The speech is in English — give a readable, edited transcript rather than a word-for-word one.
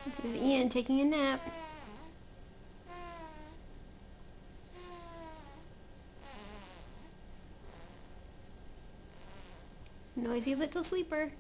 This is Ian taking a nap. Noisy little sleeper.